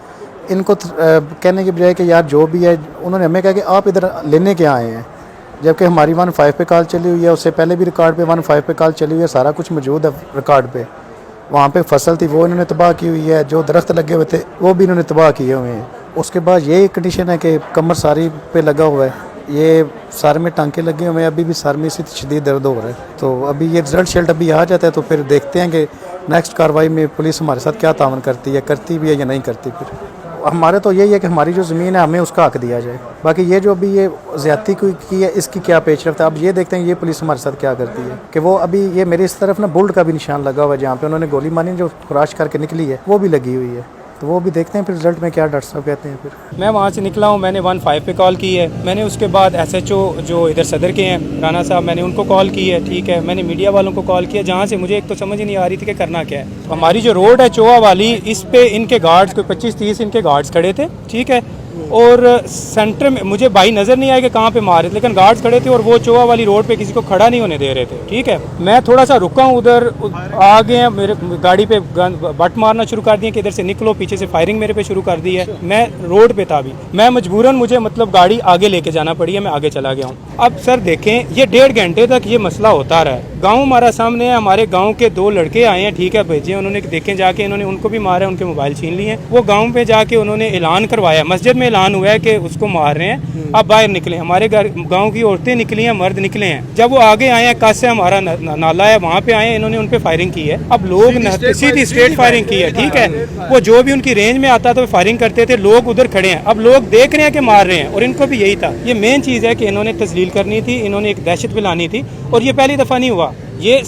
इनको कहने की बजाय कि यार जो भी है, उन्होंने हमें कहा कि आप इधर लेने क्या आए हैं, जबकि हमारी 15 पे कॉल चली हुई है, उससे पहले भी रिकॉर्ड पे 15 पे कॉल चली हुई है, सारा कुछ मौजूद है रिकॉर्ड पे। वहाँ पे फसल थी वो इन्होंने तबाह की हुई है, जो दरख्त लगे हुए थे वो भी इन्होंने तबाह किए हुए हैं। उसके बाद ये कंडीशन है कि कमर सारी पे लगा हुआ है, ये सर में टांके लगे हुए हैं, अभी भी सर में से शदीद दर्द हो रहा है। तो अभी ये रिजल्ट अभी आ जाता है तो फिर देखते हैं कि नेक्स्ट कार्रवाई में पुलिस हमारे साथ क्या तावन करती भी है या नहीं करती। फिर हमारे तो यही है कि हमारी जो ज़मीन है हमें उसका हक दिया जाए। बाकी ये जो अभी ये ज़्यादती की है इसकी क्या पेशरफ्त है, अब ये देखते हैं ये पुलिस हमारे साथ क्या करती है। कि वो अभी ये मेरे इस तरफ ना बुल्ट का भी निशान लगा हुआ है, जहाँ पे उन्होंने गोली मारी जो खुराश करके निकली है वो भी लगी हुई है। तो वो भी देखते हैं फिर रिजल्ट में क्या डॉक्टर साहब कहते हैं। फिर मैं वहाँ से निकला हूँ, मैंने 15 पे कॉल की है, मैंने उसके बाद SHO जो इधर सदर के हैं राना साहब, मैंने उनको कॉल की है, ठीक है। मैंने मीडिया वालों को कॉल किया, जहाँ से मुझे एक तो समझ ही नहीं आ रही थी कि करना क्या है। हमारी जो रोड है चोआ वाली, इस पे इनके गार्ड्स कोई 25-30 इनके गार्ड्स खड़े थे, ठीक है। और सेंटर में मुझे भाई नज़र नहीं आया कि कहाँ पे मारे थे, लेकिन गार्ड्स खड़े थे और वो चोआ वाली रोड पे किसी को खड़ा नहीं होने दे रहे थे, ठीक है। मैं थोड़ा सा रुका हूँ, उधर आ गए हैं, मेरे गाड़ी पे बट मारना शुरू कर दिए कि इधर से निकलो, पीछे से फायरिंग मेरे पे शुरू कर दी है। मैं रोड पे था, अभी मैं मजबूरन मुझे मतलब गाड़ी आगे लेके जाना पड़ी है, मैं आगे चला गया हूँ। अब सर देखें, ये 1.5 घंटे तक ये मसला होता रहा है। गाँव हमारा सामने है, हमारे गाँव के 2 लड़के आए हैं, ठीक है, भेजे उन्होंने, देखें जाके इन्होंने उनको भी मारा, उनके मोबाइल छीन लिए हैं। वो गाँव पे जाके उन्होंने ऐलान करवाया, मस्जिद में ऐलान हुआ है कि उसको मार रहे हैं, अब बाहर निकले। हमारे गांव की औरतें निकली हैं, मर्द निकले हैं। जब वो आगे आए हैं, कास से हमारा नाला है वहाँ पे आए हैं, इन्होंने उन पे फायरिंग की है। अब लोग सीधी स्ट्रेट फायरिंग की है, ठीक है। वो जो भी उनकी रेंज में आता तो फायरिंग करते थे, लोग उधर खड़े हैं, अब लोग देख रहे हैं कि मार रहे हैं, और इनको भी यही था। ये मेन चीज़ है कि इन्होंने तस्लील करनी थी, इन्होंने एक दहशत फैलानी थी, और ये पहली दफ़ा नहीं हुआ। ये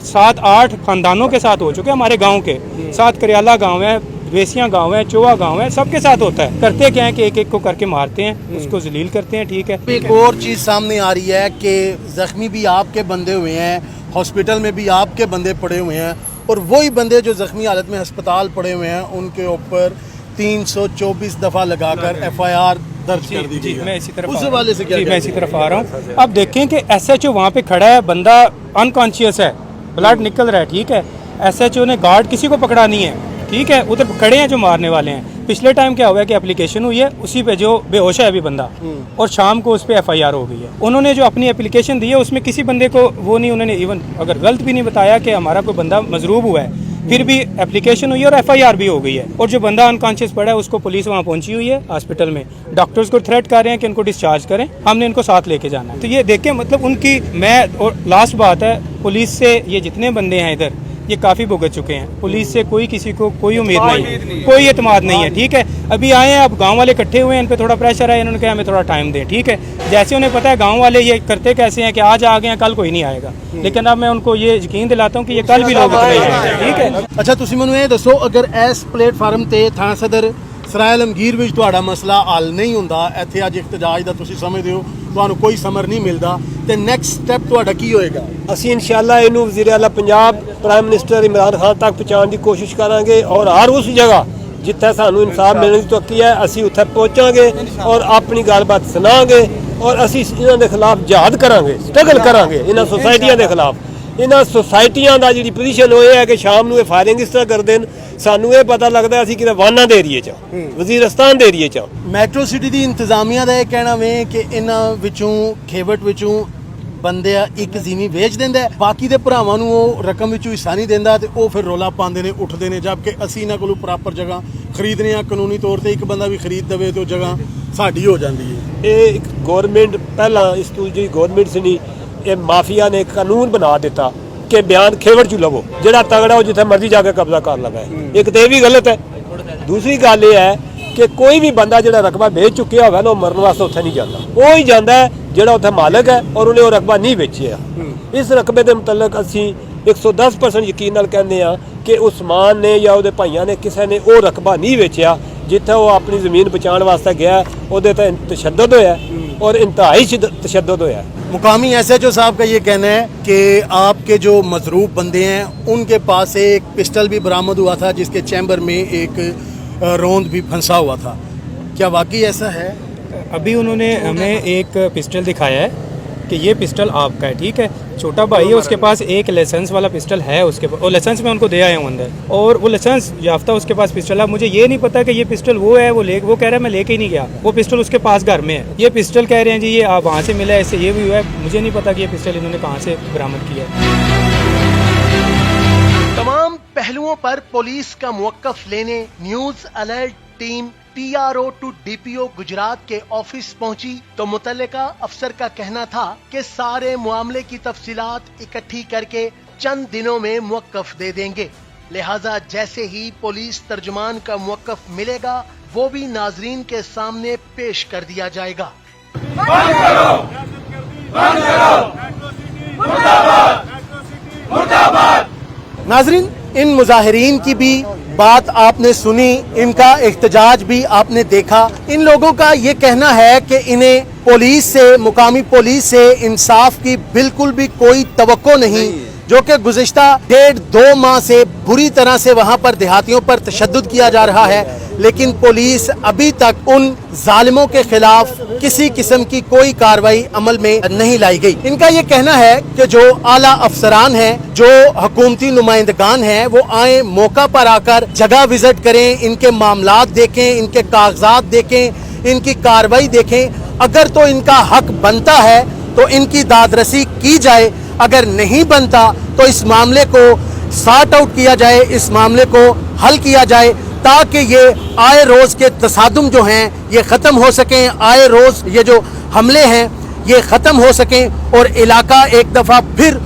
7-8 खानदानों के साथ हो चुके हैं हमारे गांव के। 7 करियाला गांव है, वेसियां गांव है, चोआ गांव है, सबके साथ होता है। करते क्या है कि एक एक को करके मारते हैं, उसको जलील करते हैं। ठीक है, एक और चीज सामने आ रही है कि जख्मी भी आपके बंदे हुए हैं, हॉस्पिटल में भी आपके बंदे पड़े हुए हैं, और वही बंदे जो जख्मी हालत में अस्पताल पड़े हुए हैं उनके ऊपर 324 दफा लगाकर FIR दर्ज कर दी गई है। मैं इसी तरफ उस हवाले से क्या मैं इसी तरफ आ रहा हूँ। अब देखें कि SHO वहाँ पे खड़ा है, बंदा अनकॉन्शियस है, ब्लड निकल रहा है। ठीक है, SHO ने गार्ड किसी को पकड़ा नहीं है। ठीक है, उधर खड़े हैं जो मारने वाले हैं। पिछले टाइम क्या हुआ है कि एप्लीकेशन हुई है, उसी पे जो बेहोश है अभी बंदा, और शाम को उस पर FIR हो गई है। उन्होंने जो अपनी एप्लीकेशन दी है उसमें किसी बंदे को वो नहीं, उन्होंने इवन अगर गलत भी नहीं बताया कि हमारा कोई बंदा मजरूब हुआ है, फिर भी एप्लीकेशन हुई है और FIR भी हो गई है। और जो बंदा अनकॉन्शियस पड़ा है उसको पुलिस वहाँ पहुंची हुई है हॉस्पिटल में, डॉक्टर्स को थ्रेट कर रहे हैं कि इनको डिस्चार्ज करें, हमने इनको साथ लेके जाना है। तो ये देखें, मतलब उनकी और लास्ट बात है, पुलिस से ये जितने बंदे हैं इधर ये काफ़ी भुगत चुके हैं। पुलिस से कोई किसी को कोई उम्मीद नहीं, कोई एतमाद नहीं है। ठीक है, अभी आए हैं, अब गांव वाले इकट्ठे हुए हैं, इन पे थोड़ा प्रेशर है, इन्होंने कहा हमें थोड़ा टाइम दें। ठीक है, जैसे उन्हें पता है गांव वाले ये करते कैसे हैं कि आज आ गए हैं कल कोई नहीं आएगा, लेकिन अब मैं उनको ये यकीन दिलाता हूँ कि ये कल भी लोग आएंगे। ठीक है, अच्छा तुसी मैनूं ये दसो, अगर इस प्लेटफार्म ते थाना सदर सराय आलमगीर विच तुहाडा मसला हल नहीं हुंदा, इत्थे अज इख्तजाज दा तुसी समझदे हो, ਤੁਹਾਨੂੰ कोई समर नहीं मिलता, तो नैक्सट स्टैप ਤੁਹਾਡਾ ਕੀ ਹੋਏਗਾ? ਅਸੀਂ ਇਨਸ਼ਾਅੱਲਾ ਇਹਨੂੰ ਵਜ਼ੀਰ ਆਲਾ ਪੰਜਾਬ ਪ੍ਰਾਈਮ ਮਿਨਿਸਟਰ ਇਮਰਾਨ ਖਾਨ ਤੱਕ ਪਹੁੰਚਾਉਣ ਦੀ ਕੋਸ਼ਿਸ਼ ਕਰਾਂਗੇ, ਔਰ ਹਰ ਉਸ ਜਗ੍ਹਾ ਜਿੱਥੇ ਸਾਨੂੰ ਇਨਸਾਫ ਮਿਲਣ ਦੀ ਤਵੱਕੀ ਹੈ ਅਸੀਂ ਉੱਥੇ ਪਹੁੰਚਾਂਗੇ ਔਰ ਆਪਣੀ ਗੱਲਬਾਤ ਸੁਣਾਵਾਂਗੇ, ਔਰ ਅਸੀਂ ਇਹਨਾਂ ਦੇ ਖਿਲਾਫ ਜਹਾਦ ਕਰਾਂਗੇ, ਸਟਰਗਲ ਕਰਾਂਗੇ ਇਹਨਾਂ ਸੁਸਾਇਟੀਆਂ ਦੇ ਖਿਲਾਫ। ਇਹਨਾਂ ਸੁਸਾਇਟੀਆਂ ਦਾ ਜਿਹੜੀ ਪੋਜੀਸ਼ਨ ਹੋਏ ਹੈ ਕਿ ਸ਼ਾਮ ਨੂੰ ਇਹ ਫਾਇਰਿੰਗ ਇਸ ਤਰ੍ਹਾਂ ਕਰਦੇ ਨੇ, ਸਾਨੂੰ ਇਹ ਪਤਾ ਲੱਗਦਾ ਅਸੀਂ ਕਿਤੇ ਵਾਨਾਂ ਦੇ ਏਰੀਏ 'ਚ, ਵਜ਼ੀਰਸਤਾਨ ਦੇ ਏਰੀਏ 'ਚ। ਮੈਟਰੋ ਸਿਟੀ ਦੀ ਇੰਤਜ਼ਾਮੀਆ ਦਾ ਇਹ ਕਹਿਣਾ ਵੇ ਕਿ ਇਹਨਾਂ ਵਿੱਚੋਂ ਖੇਵਟ ਵਿੱਚੋਂ ਬੰਦੇ ਇੱਕ ਜ਼ਮੀਨ ਵੇਚ ਦਿੰਦਾ, ਬਾਕੀ ਦੇ ਭਰਾਵਾਂ ਨੂੰ ਉਹ ਰਕਮ ਵਿੱਚੋਂ ਹਿੱਸਾ ਨਹੀਂ ਦਿੰਦਾ, ਤੇ ਉਹ ਫਿਰ ਰੋਲਾ ਪਾਉਂਦੇ ਨੇ, ਉੱਠਦੇ ਨੇ, ਜਦਕਿ ਅਸੀਂ ਇਹਨਾਂ ਕੋਲੋਂ ਪ੍ਰੋਪਰ ਜਗ੍ਹਾ ਖਰੀਦਨੇ ਆ ਕਾਨੂੰਨੀ ਤੌਰ ਤੇ। ਇੱਕ ਬੰਦਾ ਵੀ ਖਰੀਦ ਦੇਵੇ ਤੇ ਉਹ ਜਗ੍ਹਾ ਸਾਡੀ ਹੋ ਜਾਂਦੀ ਹੈ। ਇਹ ਇੱਕ ਗਵਰਨਮੈਂਟ ਪਹਿਲਾਂ ਇਸ ਤੋਂ ਜਿਹੜੀ ਗਵਰਨਮੈਂਟ ਸੀ ਨਹੀਂ, ਇਹ ਮਾਫੀਆ ਨੇ ਕਾਨੂੰਨ ਬਣਾ ਦਿੱਤਾ ਕਿ ਬਿਆਨ ਖੇਵੜ 'ਚ ਲਵੋ, ਜਿਹੜਾ ਤਗੜਾ ਉਹ ਜਿੱਥੇ ਮਰਜ਼ੀ ਜਾ ਕੇ ਕਬਜ਼ਾ ਕਰ ਲਵੇ। ਇੱਕ ਤੇ ਇਹ ਵੀ ਗਲਤ ਹੈ। ਦੂਸਰੀ ਗੱਲ ਇਹ ਹੈ ਕਿ ਕੋਈ ਵੀ ਬੰਦਾ ਜਿਹੜਾ ਰਕਬਾ ਵੇਚ ਚੁੱਕਿਆ ਹੋਵੇ ਨਾ, ਉਹ ਮਰਨ ਵਾਸਤੇ ਉੱਥੇ ਨਹੀਂ ਜਾਂਦਾ, ਉਹ ਹੀ ਜਾਂਦਾ ਹੈ ਜਿਹੜਾ ਉੱਥੇ ਮਾਲਕ ਹੈ ਔਰ ਉਹਨੇ ਉਹ ਰਕਬਾ ਨਹੀਂ ਵੇਚਿਆ। ਇਸ ਰਕਬੇ ਦੇ ਮੁਤਲਕ ਅਸੀਂ 110% ਯਕੀਨ ਨਾਲ ਕਹਿੰਦੇ ਹਾਂ ਕਿ ਉਸਮਾਨ ਨੇ ਜਾਂ ਉਹਦੇ ਭਾਈਆਂ ਨੇ ਕਿਸੇ ਨੇ ਉਹ ਰਕਬਾ ਨਹੀਂ ਵੇਚਿਆ ਜਿੱਥੇ ਉਹ ਆਪਣੀ ਜ਼ਮੀਨ ਬਚਾਉਣ ਵਾਸਤੇ ਗਿਆ, ਉਹਦੇ ਤੇ तशद्दुद होया और इंतहाई तशद्दुद होया। मुकामी SHO साहब का ये कहना है कि आपके जो मजरूब बंदे हैं उनके पास से एक पिस्टल भी बरामद हुआ था जिसके चैम्बर में एक रोंद भी फंसा हुआ था, क्या वाकई ऐसा है? अभी उन्होंने हमें एक पिस्टल दिखाया है कि ये पिस्टल आपका है। ठीक है, छोटा भाई है, उसके पास एक लाइसेंस वाला पिस्टल है उसके पास, और लाइसेंस में उनको दे आया हूँ अंदर, और वो लाइसेंस याफ्ता उसके पास पिस्टल है। मुझे ये नहीं पता कि ये पिस्टल वो है, वो कह रहा है मैं लेके ही नहीं गया, वो पिस्टल उसके पास घर में है। ये पिस्टल कह रहे हैं जी ये आप वहाँ से मिला है, इससे ये भी हुआ है, मुझे नहीं पता कि ये पिस्टल इन्होंने कहाँ से बरामद किया है। तमाम पहलुओं पर पुलिस का मौक़िफ़ लेने news alert team PRO to DPO Gujrat के ऑफिस पहुंची तो मुतल्लिका अफसर का कहना था कि सारे मामले की तफसीलात इकट्ठी करके चंद दिनों में मौक़िफ़ दे देंगे, लिहाजा जैसे ही पुलिस तर्जुमान का मौक़िफ़ मिलेगा वो भी नाजरीन के सामने पेश कर दिया जाएगा। बंद करो, बंद करो, मुर्दाबाद, मुर्दाबाद। नाजरीन, इन मुजाहिरीन की भी बात आपने सुनी, इनका एहतजाज भी आपने देखा। इन लोगों का ये कहना है कि इन्हें पुलिस से, मुकामी पुलिस से इंसाफ की बिल्कुल भी कोई तवक्को नहीं, जो कि गुज़िश्ता 1.5-2 माह से बुरी तरह से वहाँ पर देहातियों पर तशद्दुद किया जा रहा है, लेकिन पुलिस अभी तक उन जालिमों के खिलाफ किसी किस्म की कोई कार्रवाई अमल में नहीं लाई गई। इनका ये कहना है कि जो आला अफसरान हैं, जो हुकूमती नुमाइंदगान हैं, वो आए, मौका पर आकर जगह विजिट करें, इनके मामलात देखें, इनके कागजात देखें, इनकी कार्रवाई देखें। अगर तो इनका हक बनता है तो इनकी दादरसी की जाए, अगर नहीं बनता तो इस मामले को सॉर्ट आउट किया जाए, इस मामले को हल किया जाए, ताकि ये आए रोज के तसादुम जो हैं ये ख़त्म हो सकें, आए रोज ये जो हमले हैं ये ख़त्म हो सकें और इलाका एक दफ़ा फिर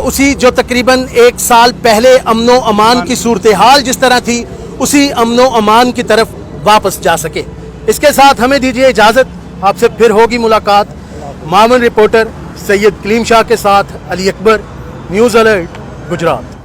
उसी जो तकरीबन 1 साल पहले अमनो अमान की सूरत हाल जिस तरह थी उसी अमनो अमान की तरफ वापस जा सके। इसके साथ हमें दीजिए इजाज़त, आपसे फिर होगी मुलाकात। मामून रिपोर्टर सैयद कलीम शाह के साथ अली अकबर, न्यूज़ अलर्ट गुजरात।